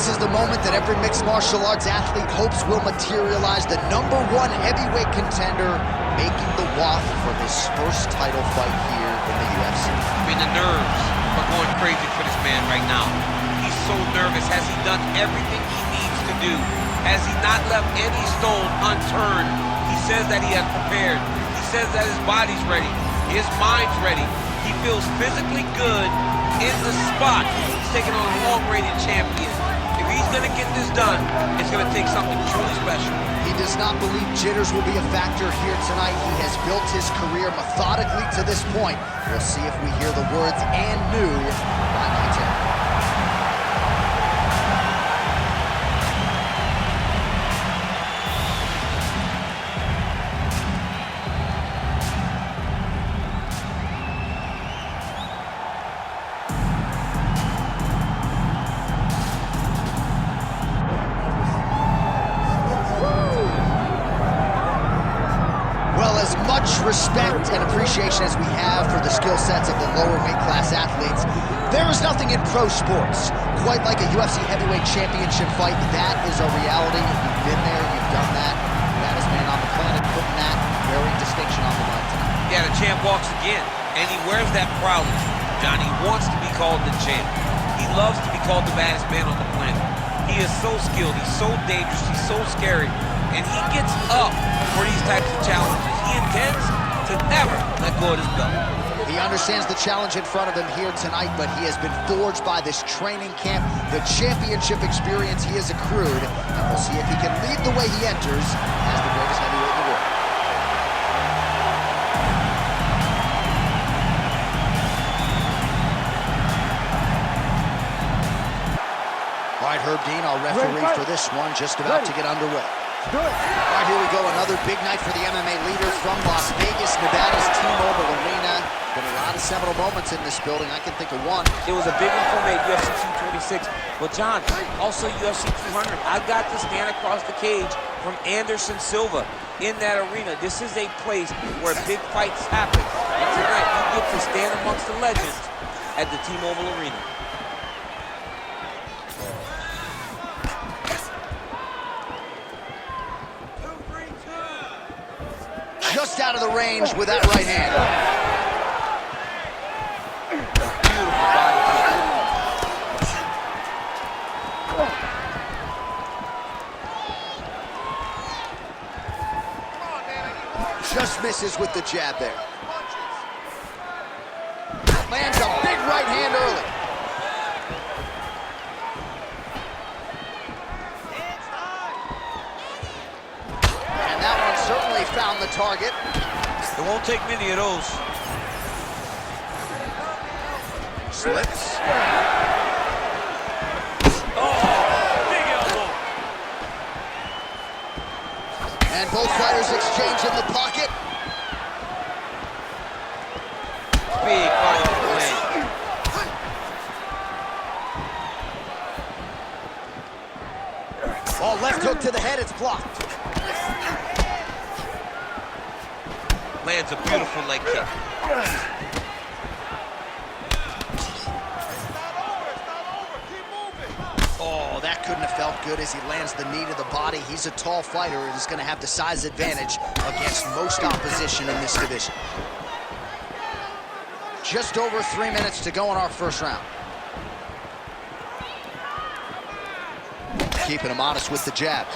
This is the moment that every mixed martial arts athlete hopes will materialize. The #1 heavyweight contender making the walk for his first title fight here in the UFC. I mean, the nerves are going crazy for this man right now. He's so nervous. Has he done everything he needs to do? Has he not left any stone unturned? He says that he has prepared. He says that his body's ready. His mind's ready. He feels physically good in the spot. He's taking on a long-rated champion. If he's going to get this done, it's going to take something truly special. He does not believe jitters will be a factor here tonight. He has built his career methodically to this point. We'll see if we hear the words "and new" by night 10. Respect and appreciation as we have for the skill sets of the lower weight class athletes, there is nothing in pro sports quite like a UFC heavyweight championship fight. That is a reality. You've been there, you've done that. Baddest man on the planet putting that very distinction on the line tonight. Yeah, the champ walks again, and he wears that proudly. Johnny wants to be called the champ. He loves to be called the baddest man on the planet. He is so skilled, he's so dangerous, he's so scary, and he gets up for these types of challenges. He intends to never let go of his belt. He understands the challenge in front of him here tonight, but he has been forged by this training camp, the championship experience he has accrued, and we'll see if he can lead the way he enters as the greatest heavyweight in the world. All right, Herb Dean, our referee for this one, just about to get underway. All right, here we go. Another big night for the MMA leader from Las Vegas, Nevada's T-Mobile Arena. Been a lot of seminal moments in this building. I can think of one. It was a big one for me at UFC 226. But John, also UFC 200. I got to stand across the cage from Anderson Silva in that arena. This is a place where big fights happen. And tonight, you get to stand amongst the legends at the T-Mobile Arena. Just out of the range with that right hand. Beautiful body kick. Just misses with the jab there. Lands a big right hand early. Certainly found the target. It won't take many of those. Slips. Oh, big elbow. And both fighters exchange in the pocket. Big body play. Ball left hook to the head, it's blocked. Lands a beautiful leg kick. Oh, that couldn't have felt good as he lands the knee to the body. He's a tall fighter and is going to have the size advantage against most opposition in this division. Just over 3 minutes to go in our first round. Keeping him honest with the jab.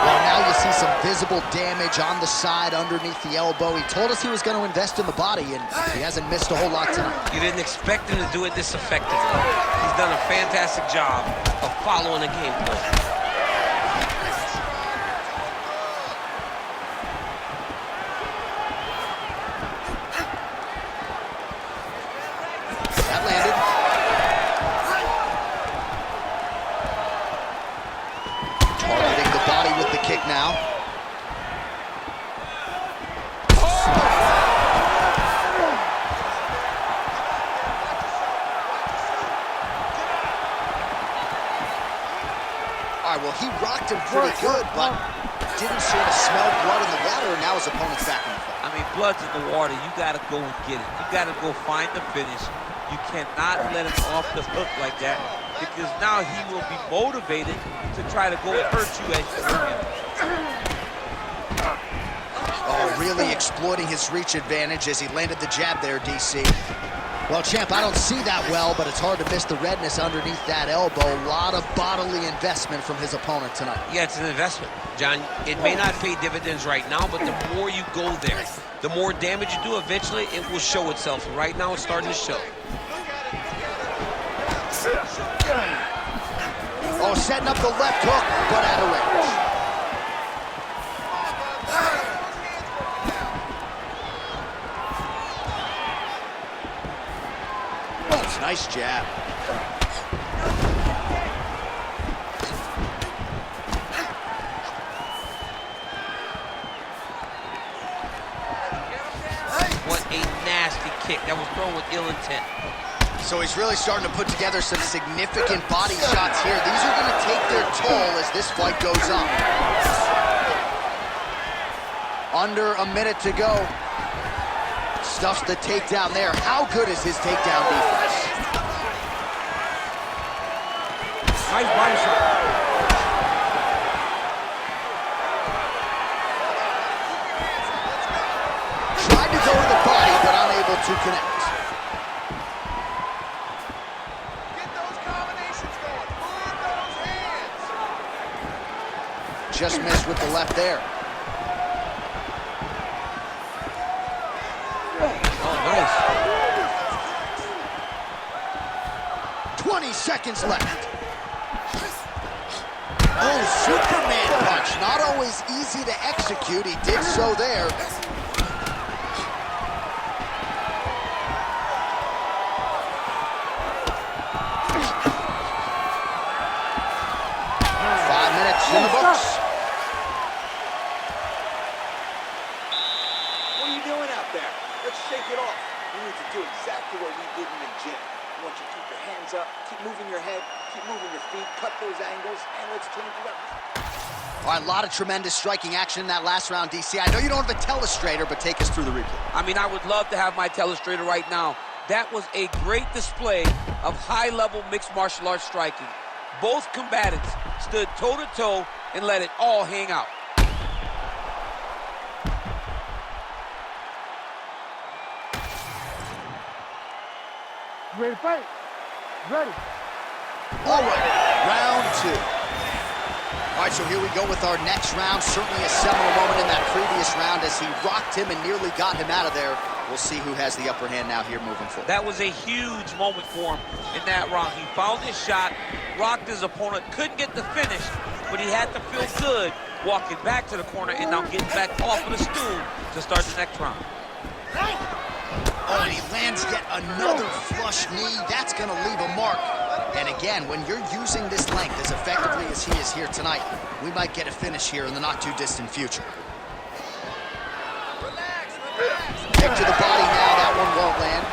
Now you see some visible damage on the side underneath the elbow. He told us he was going to invest in the body, and he hasn't missed a whole lot tonight. You didn't expect him to do it this effectively. He's done a fantastic job of following the game plan. That landed. Targeting the body with the kick now. All right, well, he rocked him pretty good, but didn't sort of smell blood in the water, and now his opponent's back in the fight. I mean, blood's in the water. You got to go and get it. You got to go find the finish. You cannot let him off the hook like that, because now he will be motivated to try to go and hurt you as you hurt him. Oh, really exploiting his reach advantage as he landed the jab there, DC. Well, champ, I don't see that well, but it's hard to miss the redness underneath that elbow. A lot of bodily investment from his opponent tonight. Yeah, it's an investment, John. It may not pay dividends right now, but the more you go there, the more damage you do, eventually it will show itself. Right now, it's starting to show. Oh, setting up the left hook, but out of range. Nice jab. What a nasty kick. That was thrown with ill intent. So he's really starting to put together some significant body shots here. These are going to take their toll as this fight goes on. Under a minute to go. Stuffs the takedown there. How good is his takedown defense? Nice body shot. Tried to go to the body, but unable to connect. Get those combinations going. Move those hands. Just missed with the left there. Oh, nice. 20 seconds left. Oh, Superman punch. Not always easy to execute. He did so there. 5 minutes in the books. What are you doing out there? Let's shake it off. We need to do exactly what we did in the gym. I want you to keep your hands up, keep moving your head, keep moving your feet, cut those angles, and let's change it up. All right, a lot of tremendous striking action in that last round, DC. I know you don't have a telestrator, but take us through the replay. I mean, I would love to have my telestrator right now. That was a great display of high-level mixed martial arts striking. Both combatants stood toe-to-toe and let it all hang out. Ready to fight? Ready. All right, round two. All right, so here we go with our next round. Certainly a seminal moment in that previous round as he rocked him and nearly got him out of there. We'll see who has the upper hand now here moving forward. That was a huge moment for him in that round. He found his shot, rocked his opponent, couldn't get the finish, but he had to feel good walking back to the corner and now getting back off of the stool to start the next round. Oh, and he lands yet another flush knee. That's going to leave a mark. And again, when you're using this length as effectively as he is here tonight, we might get a finish here in the not-too-distant future. Relax, relax. Kick to the body now. That one won't land.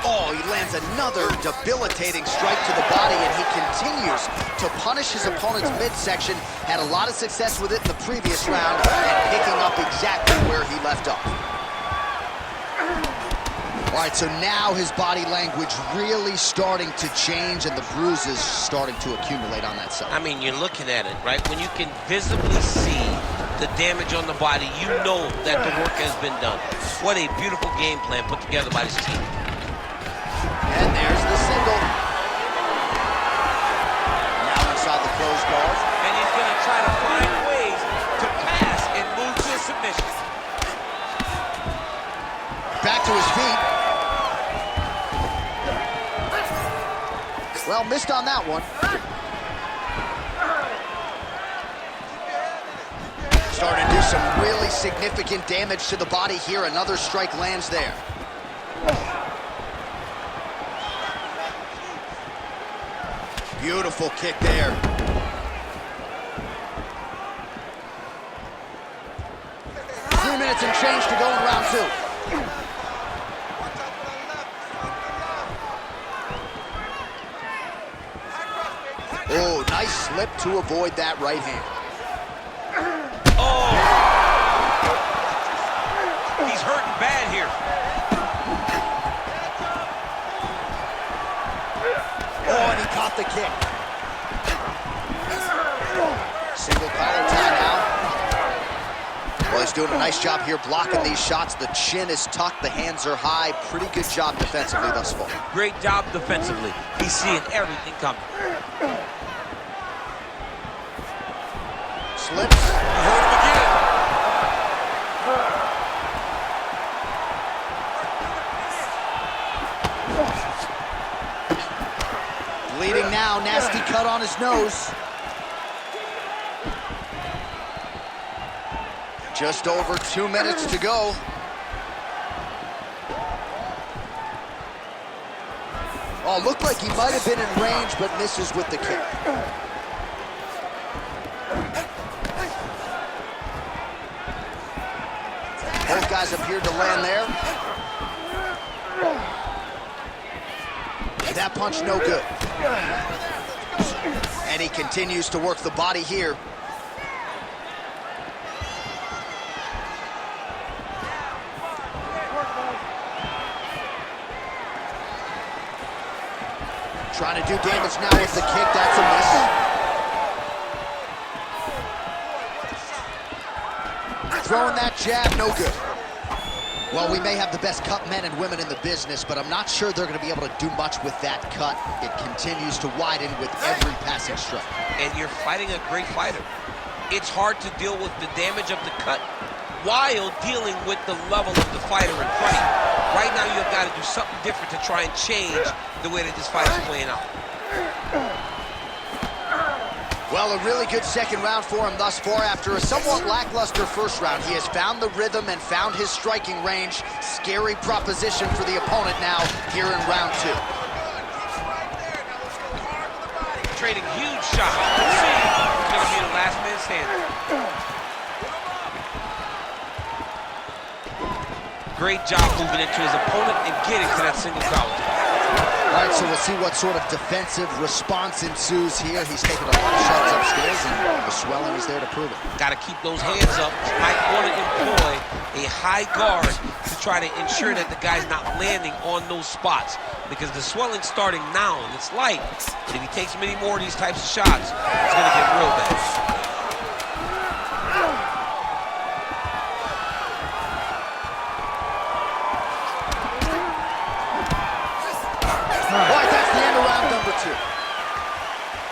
Oh, he lands another debilitating strike to the body, and he continues to punish his opponent's midsection. Had a lot of success with it in the previous round, and picking up exactly where he left off. All right, so now his body language really starting to change, and the bruises starting to accumulate on that side. I mean, you're looking at it, right? When you can visibly see the damage on the body, you know that the work has been done. What a beautiful game plan put together by this team. And there's the single. Now inside the closed guard. And he's going to try to find ways to pass and move to a submission. Back to his feet. Well, missed on that one. Starting to do some really significant damage to the body here. Another strike lands there. Beautiful kick there. Three minutes and change to go in round two. Oh, nice slip to avoid that right hand. Oh! He's hurting bad here. doing a nice job here blocking these shots. The chin is tucked, the hands are high. Pretty good job defensively thus far. Great job defensively. He's seeing everything coming. Slips. He hurt him again. Bleeding now, nasty cut on his nose. Just over 2 minutes to go. Oh, looked like he might have been in range, but misses with the kick. Both guys appeared to land there. That punch no good. And he continues to work the body here. Trying to do damage now with the kick. That's a miss. Throwing that jab, no good. Well, we may have the best cut men and women in the business, but I'm not sure they're going to be able to do much with that cut. It continues to widen with every passing strike. And you're fighting a great fighter. It's hard to deal with the damage of the cut while dealing with the level of the fighter in front of you. Right now, you've got to do something different to try and change the way that this fight is playing out. Well, a really good second round for him thus far. After a somewhat lackluster first round, he has found the rhythm and found his striking range. Scary proposition for the opponent now here in round 2. Trading huge shots. Let's see. It's going to be the last man standing. Great job moving into his opponent and getting to that single collar. All right, so we'll see what sort of defensive response ensues here. He's taking a lot of shots upstairs, and the swelling is there to prove it. Got to keep those hands up. Might want to employ a high guard to try to ensure that the guy's not landing on those spots, because the swelling's starting now, and it's light. But if he takes many more of these types of shots, it's going to get real bad.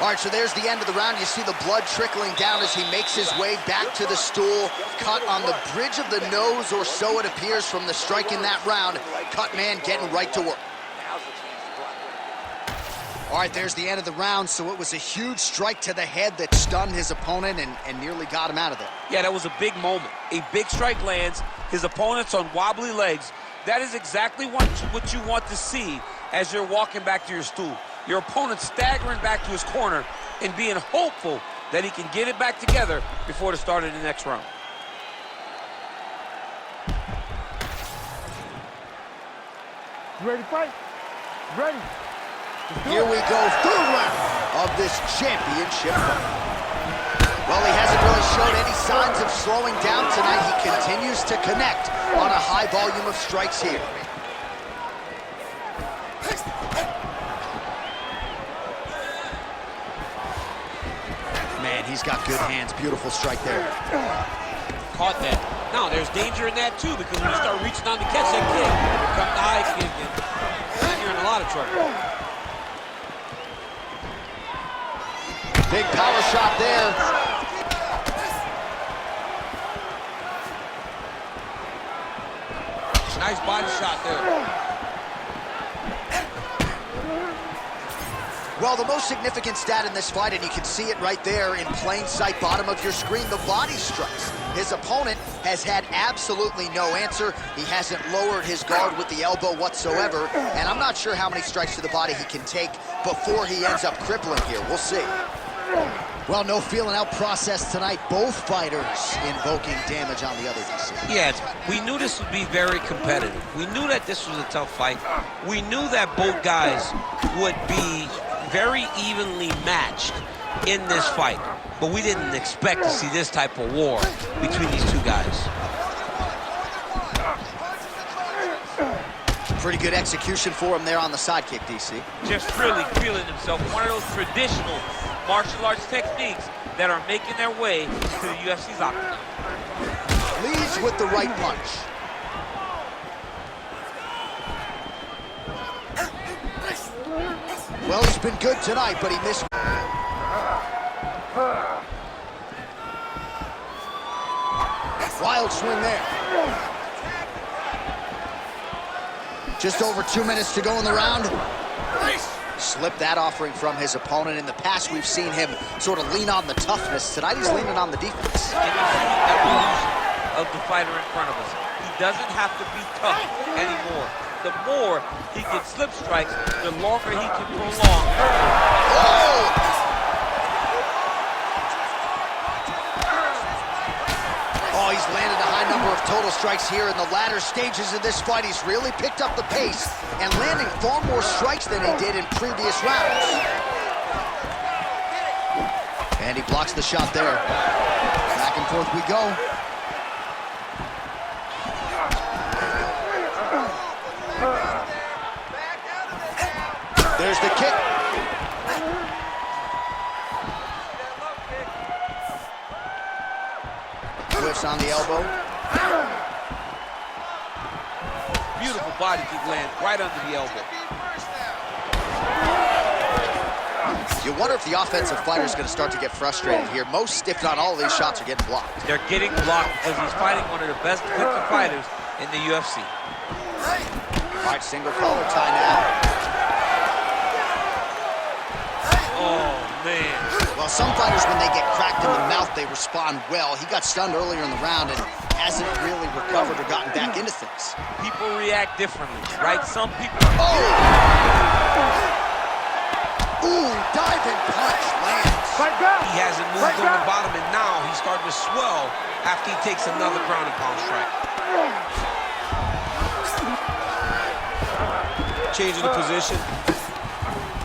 All right, so there's the end of the round. You see the blood trickling down as he makes his way back to the stool. Cut on the bridge of the nose, or so it appears from the strike in that round. Cut man getting right to work. All right, there's the end of the round. So it was a huge strike to the head that stunned his opponent and nearly got him out of there. Yeah, that was a big moment. A big strike lands. His opponent's on wobbly legs. That is exactly what you want to see as you're walking back to your stool. Your opponent staggering back to his corner and being hopeful that he can get it back together before the start of the next round. You ready to fight? Ready. Here we go, third round of this championship fight. Well, he hasn't really shown any signs of slowing down tonight. He continues to connect on a high volume of strikes here. Man, he's got good hands. Beautiful strike there. Caught that. Now, there's danger in that, too, because when you start reaching on to catch that kick, here comes the high kick, and you're in a lot of trouble. Big power shot there. Nice body shot there. Well, the most significant stat in this fight, and you can see it right there in plain sight, bottom of your screen, the body strikes. His opponent has had absolutely no answer. He hasn't lowered his guard with the elbow whatsoever, and I'm not sure how many strikes to the body he can take before he ends up crippling here. We'll see. Well, no feeling out process tonight. Both fighters invoking damage on the other, DC. Yeah, we knew this would be very competitive. We knew that this was a tough fight. We knew that both guys would be very evenly matched in this fight, but we didn't expect to see this type of war between these two guys. Pretty good execution for him there on the sidekick, DC. Just really feeling himself. One of those traditional martial arts techniques that are making their way to the UFC's octagon. Leads leads with the right punch. Well, he's been good tonight, but he missed. Wild swing there. Just over 2 minutes to go in the round. Slipped that offering from his opponent. In the past, we've seen him sort of lean on the toughness. Tonight, he's leaning on the defense. And you see the evolution of the fighter in front of us. He doesn't have to be tough anymore. The more he can slip strikes, the longer he can prolong. Oh, he's landed a high number of total strikes here in the latter stages of this fight. He's really picked up the pace and landing far more strikes than he did in previous rounds. And he blocks the shot there. Back and forth we go. There's the kick. Whiffs on the elbow. Beautiful body kick lands right under the elbow. You wonder if the offensive fighter is going to start to get frustrated here. Most, if not all, of these shots are getting blocked. They're getting blocked because he's fighting one of the best defensive fighters in the UFC. All right, single collar tie now. Oh, man. Well, some fighters, when they get cracked in the mouth, they respond well. He got stunned earlier in the round and hasn't really recovered or gotten back into things. People react differently, right? Some people... Oh! Ooh, diving punch lands. He hasn't moved on the bottom, and now he's starting to swell after he takes another ground and pound strike. Changing the position.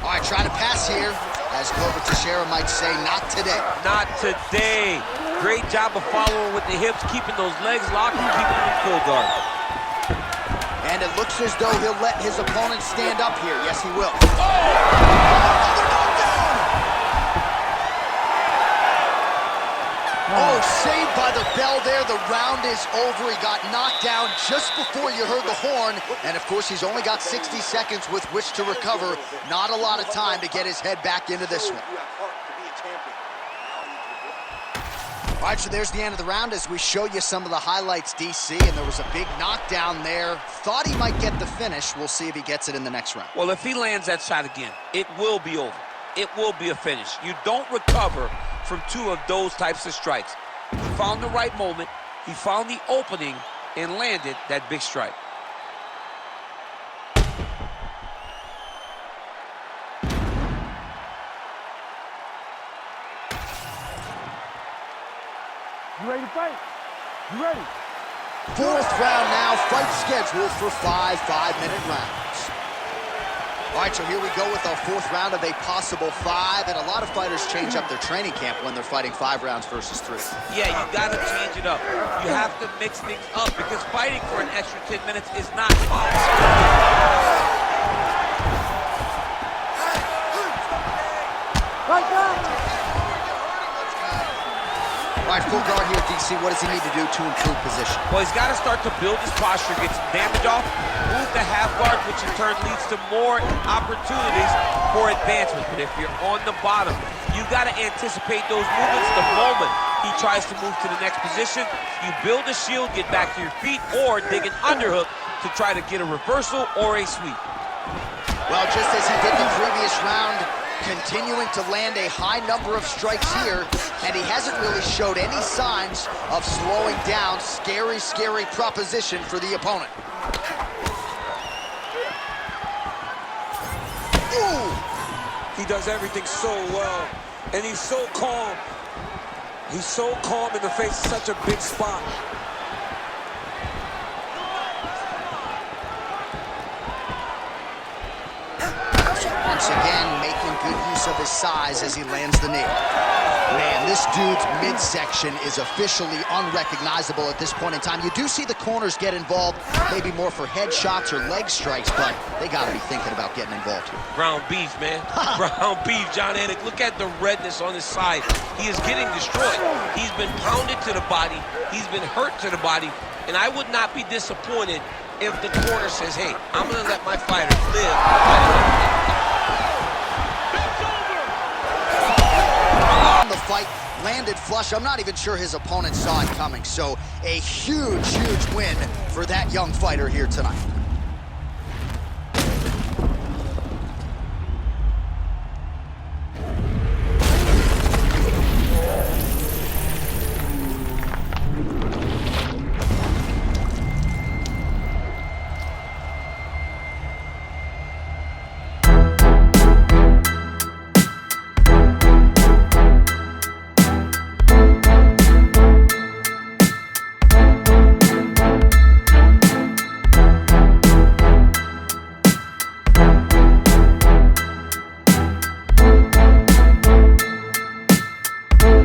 All right, trying to pass here. As Glover Teixeira might say, not today. Not today. Great job of following with the hips, keeping those legs locked and keeping them in full guard. And it looks as though he'll let his opponent stand up here. Yes, he will. Oh! Another knockdown! Oh, saved by the bell there. The round is over. He got knocked down just before you heard the horn. And, of course, he's only got 60 seconds with which to recover. Not a lot of time to get his head back into this one. All right, so there's the end of the round as we show you some of the highlights, DC, and there was a big knockdown there. Thought he might get the finish. We'll see if he gets it in the next round. Well, if he lands that shot again, it will be over. It will be a finish. You don't recover from two of those types of strikes. He found the right moment, he found the opening, and landed that big strike. You ready to fight? You ready? Fourth round now, fight scheduled for 5 5-minute rounds. All right, so here we go with our fourth round of a possible 5, and a lot of fighters change up their training camp when they're fighting 5 rounds versus 3. Yeah, you gotta change it up. You have to mix things up because fighting for an extra 10 minutes is not fun. Right down! All right, full guard here, DC. What does he need to do to improve position? Well, he's got to start to build his posture, get some damage off, move the half guard, which in turn leads to more opportunities for advancement. But if you're on the bottom, you got to anticipate those movements the moment he tries to move to the next position. You build a shield, get back to your feet, or dig an underhook to try to get a reversal or a sweep. Well, just as he did the previous round, continuing to land a high number of strikes here, and he hasn't really showed any signs of slowing down. Scary, scary proposition for the opponent. Ooh! He does everything so well, and he's so calm. He's so calm in the face of such a big spot. Once again, making good use of his size as he lands the knee. Man, this dude's midsection is officially unrecognizable at this point in time. You do see the corners get involved, maybe more for headshots or leg strikes, but they got to be thinking about getting involved here. Ground beef, man. Ground beef, John Anik. Look at the redness on his side. He is getting destroyed. He's been pounded to the body. He's been hurt to the body. And I would not be disappointed if the corner says, hey, I'm going to let my fighter live. The fight landed flush. I'm not even sure his opponent saw it coming. So a huge, huge win for that young fighter here tonight.